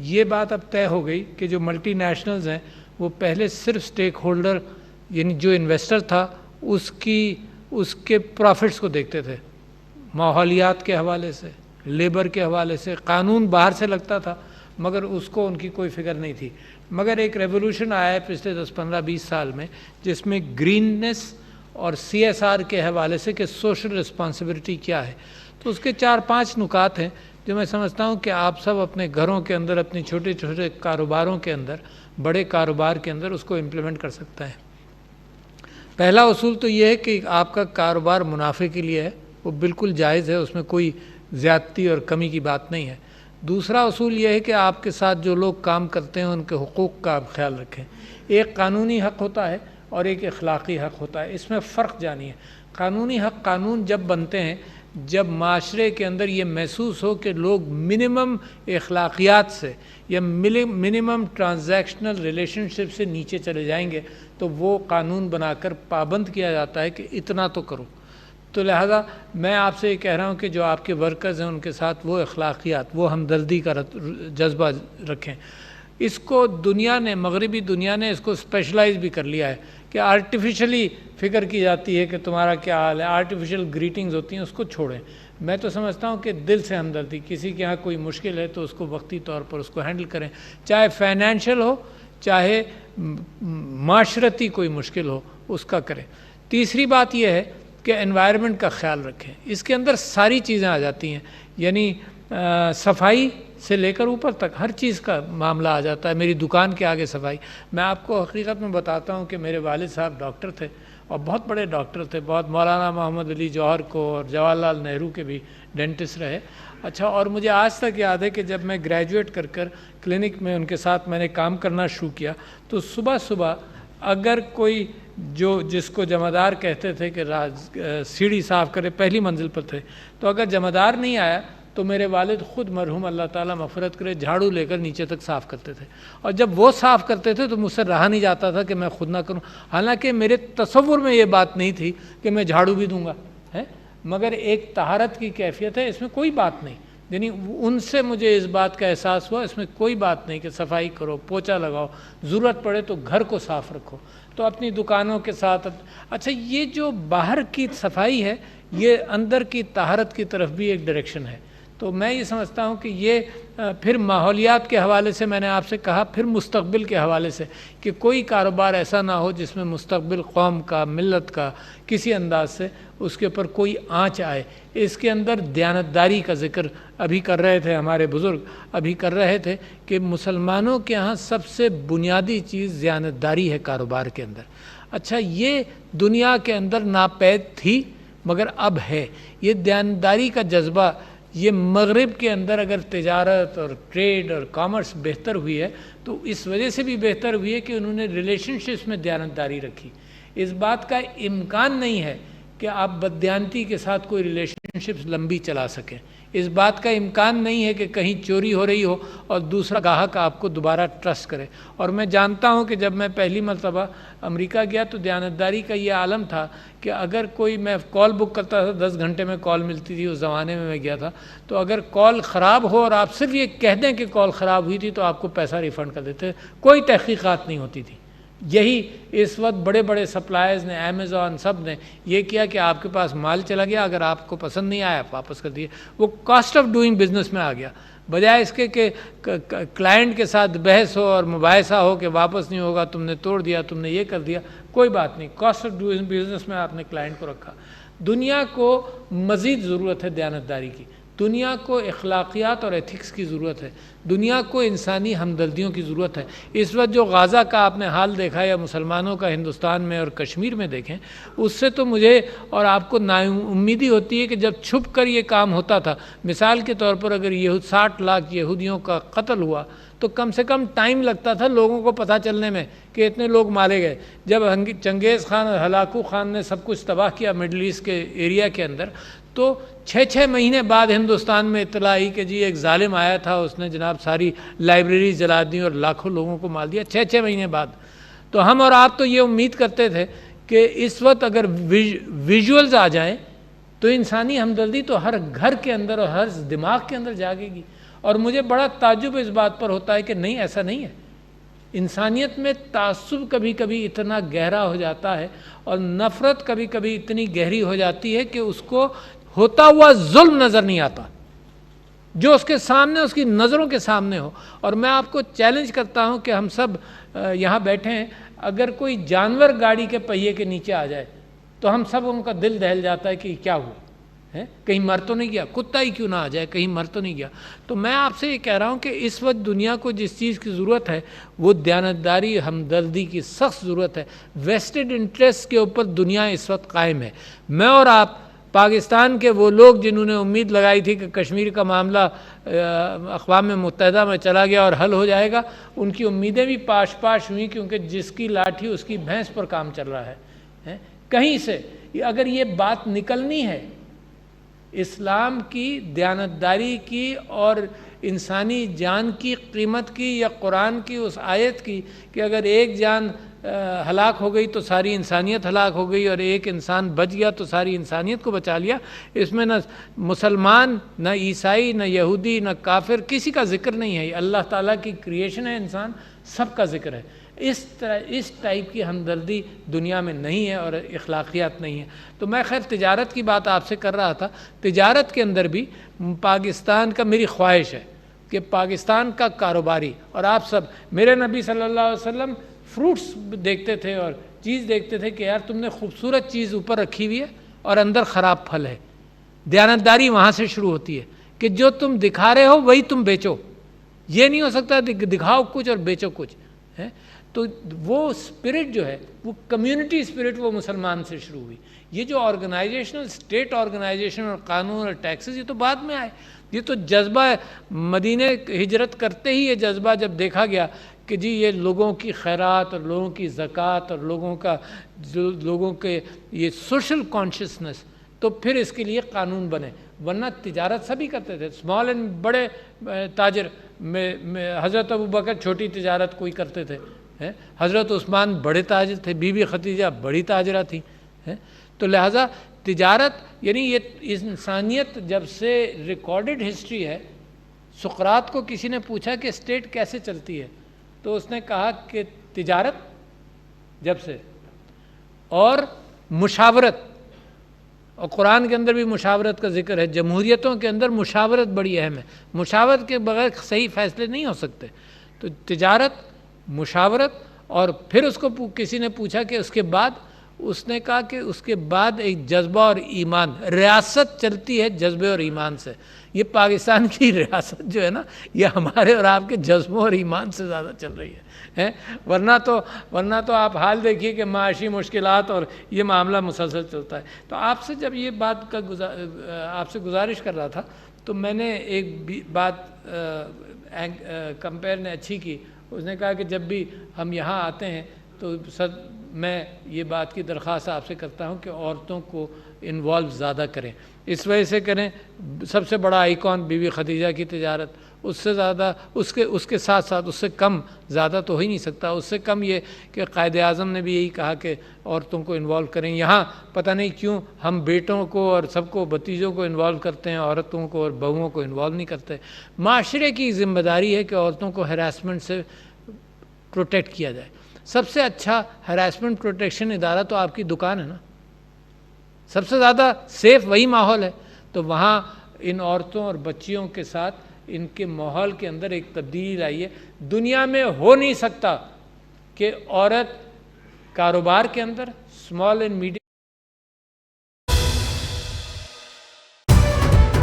یہ بات اب طے ہو گئی کہ جو ملٹی نیشنلز ہیں وہ پہلے صرف سٹیک ہولڈر یعنی جو انویسٹر تھا اس کے پروفٹس کو دیکھتے تھے، ماحولیات کے حوالے سے، لیبر کے حوالے سے، قانون باہر سے لگتا تھا مگر اس کو ان کی کوئی فکر نہیں تھی۔ مگر ایک ریولوشن آیا ہے پچھلے 10-15-20 سال میں جس میں گریننس اور CSR کے حوالے سے کہ سوشل رسپانسبلٹی کیا ہے، تو اس کے 4-5 نکات ہیں جو میں سمجھتا ہوں کہ آپ سب اپنے گھروں کے اندر، اپنے چھوٹے چھوٹے کاروباروں کے اندر، بڑے کاروبار کے اندر اس کو امپلیمنٹ کر سکتا ہے۔ پہلا اصول تو یہ ہے کہ آپ کا کاروبار منافع کے لیے ہے، وہ بالکل جائز ہے، اس میں کوئی زیادتی اور کمی کی بات نہیں ہے۔ دوسرا اصول یہ ہے کہ آپ کے ساتھ جو لوگ کام کرتے ہیں ان کے حقوق کا آپ خیال رکھیں۔ ایک قانونی حق ہوتا ہے اور ایک اخلاقی حق ہوتا ہے، اس میں فرق جانیے۔ قانونی حق قانون جب بنتے ہیں جب معاشرے کے اندر یہ محسوس ہو کہ لوگ منیمم اخلاقیات سے یا منیمم ٹرانزیکشنل ریلیشن شپ سے نیچے چلے جائیں گے تو وہ قانون بنا کر پابند کیا جاتا ہے کہ اتنا تو کرو۔ تو لہذا میں آپ سے یہ کہہ رہا ہوں کہ جو آپ کے ورکرز ہیں ان کے ساتھ وہ اخلاقیات، وہ ہمدردی کا جذبہ رکھیں۔ اس کو دنیا نے، مغربی دنیا نے اس کو اسپیشلائز بھی کر لیا ہے کہ آرٹیفیشلی فکر کی جاتی ہے کہ تمہارا کیا حال ہے، آرٹیفیشل گریٹنگز ہوتی ہیں، اس کو چھوڑیں۔ میں تو سمجھتا ہوں کہ دل سے ہمدردی، کسی کے ہاں کوئی مشکل ہے تو اس کو وقتی طور پر اس کو ہینڈل کریں، چاہے فائنینشیل ہو چاہے معاشرتی کوئی مشکل ہو، اس کا کریں۔ تیسری بات یہ ہے کہ انوائرمنٹ کا خیال رکھیں، اس کے اندر ساری چیزیں آ جاتی ہیں، یعنی صفائی سے لے کر اوپر تک ہر چیز کا معاملہ آ جاتا ہے۔ میری دکان کے آگے صفائی، میں آپ کو حقیقت میں بتاتا ہوں کہ میرے والد صاحب ڈاکٹر تھے اور بہت بڑے ڈاکٹر تھے، بہت مولانا محمد علی جوہر کو اور جواہر لال نہرو کے بھی ڈینٹسٹ رہے۔ اچھا، اور مجھے آج تک یاد ہے کہ جب میں گریجویٹ کر کلینک میں ان کے ساتھ میں نے کام کرنا شروع کیا تو صبح صبح اگر کوئی جس کو جمعدار کہتے تھے کہ سیڑھی صاف کرے، پہلی منزل پر تھے، تو اگر جمعدار نہیں آیا تو میرے والد خود مرحوم اللہ تعالیٰ مغفرت کرے جھاڑو لے کر نیچے تک صاف کرتے تھے، اور جب وہ صاف کرتے تھے تو مجھ سے رہا نہیں جاتا تھا کہ میں خود نہ کروں، حالانکہ میرے تصور میں یہ بات نہیں تھی کہ میں جھاڑو بھی دوں گا ہے، مگر ایک طہارت کی کیفیت ہے، اس میں کوئی بات نہیں، یعنی ان سے مجھے اس بات کا احساس ہوا، اس میں کوئی بات نہیں کہ صفائی کرو، پوچھا لگاؤ، ضرورت پڑے تو گھر کو صاف رکھو، تو اپنی دکانوں کے ساتھ۔ اچھا، یہ جو باہر کی صفائی ہے یہ اندر کی طہارت کی طرف بھی ایک ڈائریکشن ہے۔ تو میں یہ سمجھتا ہوں کہ یہ پھر ماحولیات کے حوالے سے میں نے آپ سے کہا، پھر مستقبل کے حوالے سے کہ کوئی کاروبار ایسا نہ ہو جس میں مستقبل قوم کا، ملت کا کسی انداز سے اس کے اوپر کوئی آنچ آئے۔ اس کے اندر دیانتداری کا ذکر ابھی کر رہے تھے ہمارے بزرگ، ابھی کر رہے تھے کہ مسلمانوں کے ہاں سب سے بنیادی چیز دیانتداری ہے کاروبار کے اندر۔ اچھا، یہ دنیا کے اندر ناپید تھی مگر اب ہے، یہ دیانتداری کا جذبہ۔ یہ مغرب کے اندر اگر تجارت اور ٹریڈ اور کامرس بہتر ہوئی ہے تو اس وجہ سے بھی بہتر ہوئی ہے کہ انہوں نے ریلیشن شپس میں دیانتداری رکھی۔ اس بات کا امکان نہیں ہے کہ آپ بددیانتی کے ساتھ کوئی ریلیشن شپس لمبی چلا سکیں، اس بات کا امکان نہیں ہے کہ کہیں چوری ہو رہی ہو اور دوسرا گاہک آپ کو دوبارہ ٹرسٹ کرے۔ اور میں جانتا ہوں کہ جب میں پہلی مرتبہ امریکہ گیا تو دیانتداری کا یہ عالم تھا کہ اگر کوئی، میں کال بک کرتا تھا 10 گھنٹے میں کال ملتی تھی، اس زمانے میں گیا تھا، تو اگر کال خراب ہو اور آپ صرف یہ کہہ دیں کہ کال خراب ہوئی تھی تو آپ کو پیسہ ریفنڈ کر دیتے، کوئی تحقیقات نہیں ہوتی تھی۔ یہی اس وقت بڑے بڑے سپلائرز نے، امیزون، سب نے یہ کیا کہ آپ کے پاس مال چلا گیا، اگر آپ کو پسند نہیں آیا واپس کر دیے، وہ کاسٹ آف ڈوئنگ بزنس میں آ گیا، بجائے اس کے کہ کلائنٹ کے ساتھ بحث ہو اور مباحثہ ہو کہ واپس نہیں ہوگا، تم نے توڑ دیا، تم نے یہ کر دیا، کوئی بات نہیں، کاسٹ آف ڈوئنگ بزنس میں آپ نے کلائنٹ کو رکھا۔ دنیا کو مزید ضرورت ہے دیانتداری کی، دنیا کو اخلاقیات اور ایتھکس کی ضرورت ہے، دنیا کو انسانی ہمدردیوں کی ضرورت ہے۔ اس وقت جو غزہ کا آپ نے حال دیکھا یا مسلمانوں کا ہندوستان میں اور کشمیر میں دیکھیں، اس سے تو مجھے اور آپ کو نا امیدی ہوتی ہے کہ جب چھپ کر یہ کام ہوتا تھا، مثال کے طور پر اگر 60 لاکھ یہودیوں کا قتل ہوا تو کم سے کم ٹائم لگتا تھا لوگوں کو پتہ چلنے میں کہ اتنے لوگ مارے گئے۔ جب چنگیز خان اور ہلاکو خان نے سب کچھ تباہ کیا مڈل ایسٹ کے ایریا کے اندر، تو 6 مہینے بعد ہندوستان میں اطلاع آئی کہ جی ایک ظالم آیا تھا، اس نے جناب ساری لائبریری جلا دی اور لاکھوں لوگوں کو مار دیا، 6 مہینے بعد۔ تو ہم اور آپ تو یہ امید کرتے تھے کہ اس وقت اگر ویژولز آ جائیں تو انسانی ہمدردی تو ہر گھر کے اندر اور ہر دماغ کے اندر جاگے گی، اور مجھے بڑا تعجب اس بات پر ہوتا ہے کہ نہیں، ایسا نہیں ہے. انسانیت میں تعصب کبھی کبھی اتنا گہرا ہو جاتا ہے اور نفرت کبھی کبھی اتنی گہری ہو جاتی ہے کہ اس کو ہوتا ہوا ظلم نظر نہیں آتا، جو اس کے سامنے، اس کی نظروں کے سامنے ہو. اور میں آپ کو چیلنج کرتا ہوں کہ ہم سب یہاں بیٹھے ہیں، اگر کوئی جانور گاڑی کے پہیے کے نیچے آ جائے تو ہم سب ان کا دل دہل جاتا ہے کہ کیا ہوا ہے، کہیں مر تو نہیں گیا، کتا ہی کیوں نہ آ جائے، کہیں مر تو نہیں گیا. تو میں آپ سے یہ کہہ رہا ہوں کہ اس وقت دنیا کو جس چیز کی ضرورت ہے وہ دیانتداری، ہمدردی کی سخت ضرورت ہے. ویسٹڈ انٹرسٹ کے اوپر دنیا اس وقت قائم ہے. میں اور آپ پاکستان کے وہ لوگ جنہوں نے امید لگائی تھی کہ کشمیر کا معاملہ اقوام متحدہ میں چلا گیا اور حل ہو جائے گا، ان کی امیدیں بھی پاش پاش ہوئیں، کیونکہ جس کی لاٹھی اس کی بھینس پر کام چل رہا ہے. کہیں سے اگر یہ بات نکلنی ہے اسلام کی، دیانتداری کی اور انسانی جان کی قیمت کی، یا قرآن کی اس آیت کی کہ اگر ایک جان ہلاک ہو گئی تو ساری انسانیت ہلاک ہو گئی، اور ایک انسان بچ گیا تو ساری انسانیت کو بچا لیا، اس میں نہ مسلمان، نہ عیسائی، نہ یہودی، نہ کافر، کسی کا ذکر نہیں ہے. اللہ تعالیٰ کی کریشن ہے انسان، سب کا ذکر ہے. اس ٹائپ کی ہمدردی دنیا میں نہیں ہے اور اخلاقیات نہیں ہے. تو میں خیر تجارت کی بات آپ سے کر رہا تھا. تجارت کے اندر بھی پاکستان کا، میری خواہش ہے کہ پاکستان کا کاروباری، اور آپ سب، میرے نبی صلی اللہ علیہ وسلم فروٹس دیکھتے تھے اور چیز دیکھتے تھے کہ یار تم نے خوبصورت چیز اوپر رکھی ہوئی ہے اور اندر خراب پھل ہے. دیانتداری وہاں سے شروع ہوتی ہے کہ جو تم دکھا رہے ہو وہی تم بیچو. یہ نہیں ہو سکتا دکھاؤ کچھ اور بیچو کچھ ہے. تو وہ اسپرٹ جو ہے، وہ کمیونٹی اسپرٹ، وہ مسلمان سے شروع ہوئی. یہ جو آرگنائزیشنل، اسٹیٹ آرگنائزیشن اور قانون اور ٹیکسز، یہ تو بعد میں آئے. یہ تو جذبہ مدینہ ہجرت کرتے ہی یہ جذبہ جب دیکھا گیا کہ جی یہ لوگوں کی خیرات اور لوگوں کی زکوٰۃ اور لوگوں کے یہ سوشل کانشسنس، تو پھر اس کے لیے قانون بنے. ورنہ تجارت سبھی کرتے تھے، اسمال اینڈ بڑے تاجر. حضرت ابوبکر چھوٹی تجارت کوئی کرتے تھے، حضرت عثمان بڑے تاجر تھے، بی بی خدیجہ بڑی تاجرہ تھیں. تو لہٰذا تجارت، یعنی یہ انسانیت جب سے ریکارڈڈ ہسٹری ہے. سقراط کو کسی نے پوچھا کہ اسٹیٹ کیسے چلتی ہے، تو اس نے کہا کہ تجارت جب سے، اور مشاورت، اور قرآن کے اندر بھی مشاورت کا ذکر ہے. جمہوریتوں کے اندر مشاورت بڑی اہم ہے، مشاورت کے بغیر صحیح فیصلے نہیں ہو سکتے. تو تجارت، مشاورت، اور پھر اس کو کسی نے پوچھا کہ اس کے بعد، اس نے کہا کہ اس کے بعد ایک جذبہ اور ایمان. ریاست چلتی ہے جذبے اور ایمان سے. یہ پاکستان کی ریاست جو ہے نا، یہ ہمارے اور آپ کے جذبوں اور ایمان سے زیادہ چل رہی ہے. ورنہ تو آپ حال دیکھیے کہ معاشی مشکلات اور یہ معاملہ مسلسل چلتا ہے. تو آپ سے جب یہ بات کا آپ سے گزارش کر رہا تھا، تو میں نے ایک بات کمپیئر نے اچھی کی. اس نے کہا کہ جب بھی ہم یہاں آتے ہیں تو میں یہ بات کی درخواست آپ سے کرتا ہوں کہ عورتوں کو انوالو زیادہ کریں. اس وجہ سے کریں، سب سے بڑا آئیکن بی بی خدیجہ کی تجارت، اس سے زیادہ، اس کے ساتھ ساتھ اس سے کم، زیادہ تو ہو ہی نہیں سکتا، اس سے کم یہ کہ قائد اعظم نے بھی یہی کہا کہ عورتوں کو انوالو کریں. یہاں پتہ نہیں کیوں ہم بیٹوں کو اور سب کو، بھتیجوں کو انوالو کرتے ہیں، عورتوں کو اور بہوؤں کو انوالو نہیں کرتے. معاشرے کی ذمہ داری ہے کہ عورتوں کو ہراسمنٹ سے پروٹیکٹ کیا جائے. سب سے اچھا ہراسمنٹ پروٹیکشن ادارہ تو آپ کی دکان ہے نا. سب سے زیادہ سیف وہی ماحول ہے. تو وہاں ان عورتوں اور بچیوں کے ساتھ ان کے ماحول کے اندر ایک تبدیلی لائیے. دنیا میں ہو نہیں سکتا کہ عورت کاروبار کے اندر، اسمال اینڈ میڈیم